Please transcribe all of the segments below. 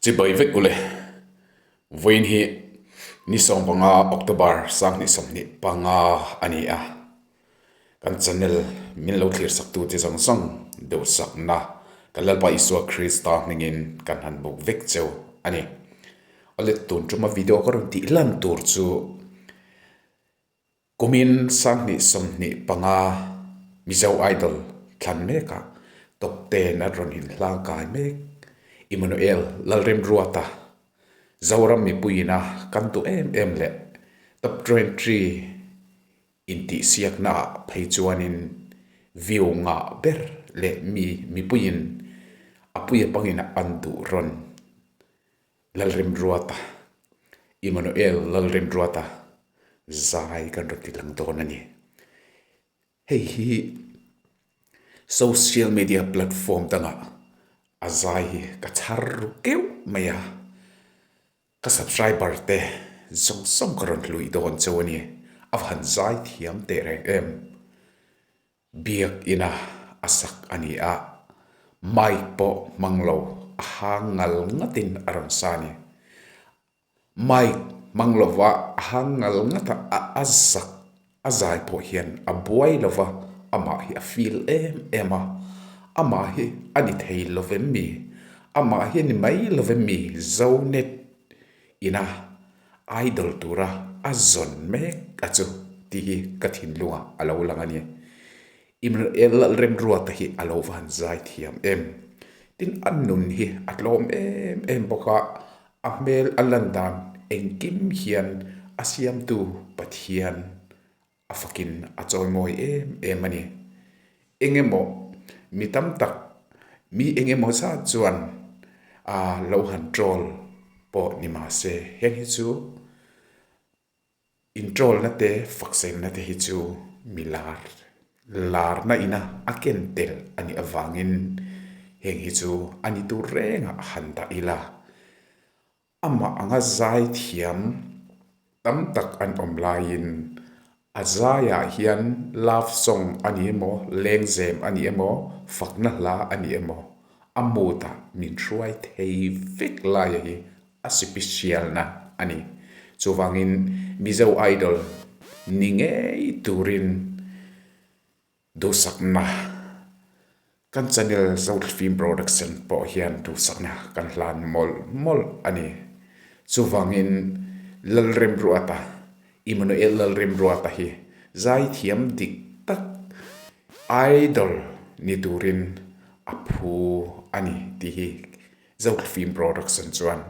chỉ bởi việc ule với hi ni song panga October sang ni som ni panga ani a kan channel min lo clear sak tu ti jong song do sak na kalal pa iswa krista ningin kan han buk vek cheu ani ale tun tuma video ko ron ti lan tur chu kumin sang ni som ni panga mizo idol kan me ka top 10 na ron hin lang kai me Emmanuel Lalremruata Zawn mi puina kan tu em le top 23 inti siak na phei chuanin view nga ber le mi puin apuya pangina andu ron Lalremruata Emmanuel Lalremruata zai kan ro tilang don ani hei hi social media platform tanga azai ka tharru keu maya ka subscriber te zong song karon lui don chawani avhan zai thiam te reng em biak ina asak ani a mai po manglo hangal ngatin aron sani mai manglowa hangal ngata azak azai po hian abuai lova ama hi a feel ema ama hi ani thei lovem mi ama hi ni mai lovem mi Zonet ina idol tura azon mek achu ti kathin lunga alo langani Emmanuel Lalremruata hi alo van zai thiam em tin annun hi atlom em boka ahmel alandan engkim hian asiam tu pathian afakin achoy moi em ani engemo mi tam tak mi engemo sa chuan a lo han troll po ni ma se heng hi chu in troll na te faksel na te hi chu milar lar na ina aken tel ani awangin heng hi chu ani tu renga hanta ila ama anga zai thiam tam tak an omlain azaya hian love song ani emo lengzem ani emo fakna la ani emo amuta min truai thei vek la hi artificial na ani chuwangin mizo idol ninge turin do sakna kan channel Zawn film production po hian do sakna kan hlan mol ani chuwangin Lalremruata Emmanuel Lalremruata hi zai thiam dik tak idol ni turin aphu ani ti hi Zawn film production chuan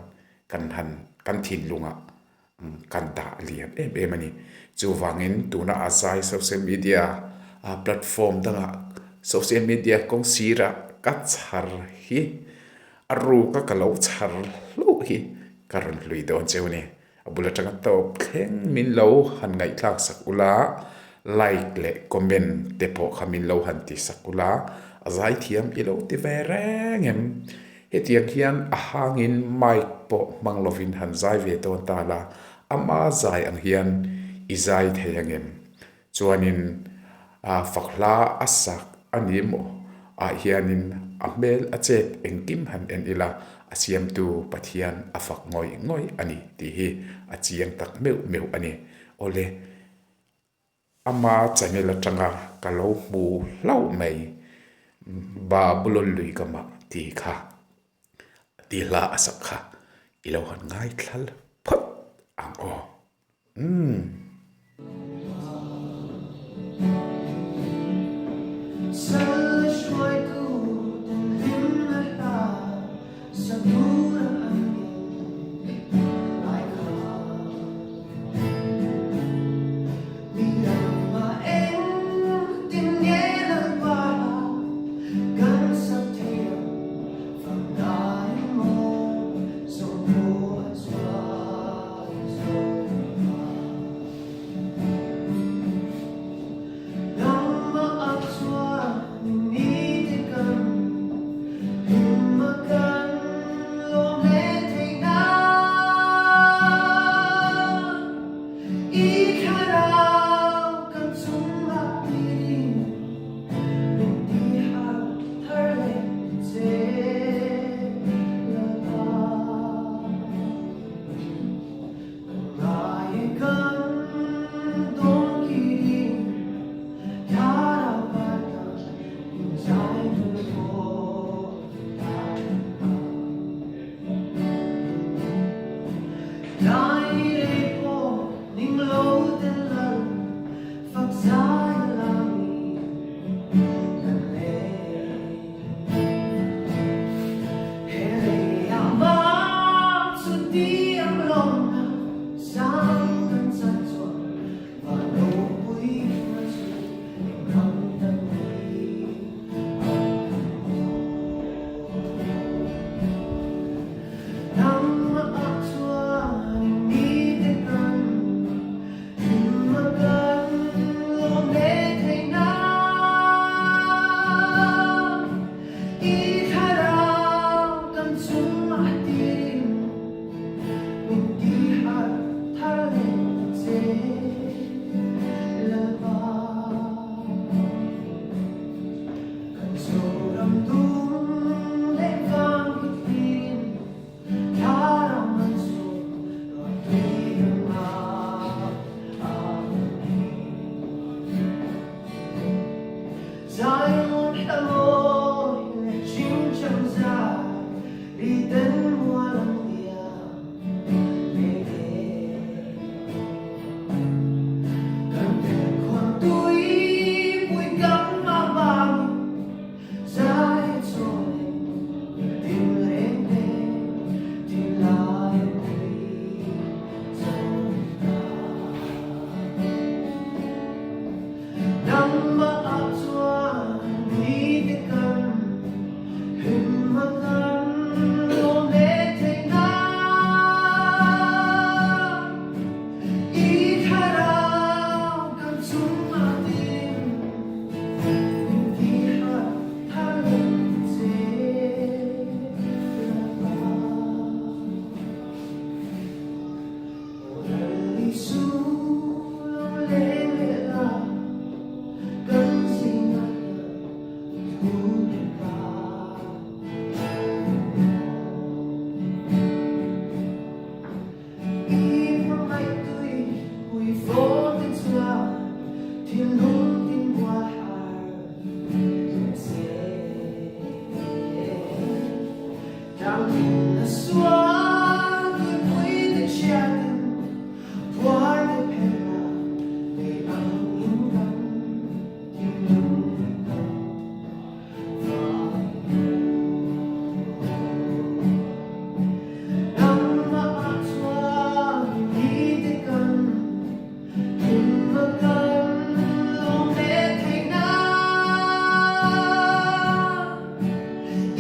kan thin lunga kan da lian em ani chuwangin tuna azai social media platform danga social media kong sira ka chhar hi aru ka kalau chhar lu hi karon lui don chewni abula tanga to khleng min lo han ngai thlak sakula like le comment te po khamin lo han ti sakula azai thiam ilo ti verengem hetiang hian ahangin mic po manglovin han zai ve to tala ama zai ang hian izai theyangem chuanin fakla asak animo hianin amel achet engkim han en ila asiam tu pathian afak ngoi ani ti hi achiang tak meu ani ole ama channel atanga kalo mu lau mai ba bulol lui kama ti kha ti la asak kha ilo han ngai thlal phat ang o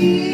hi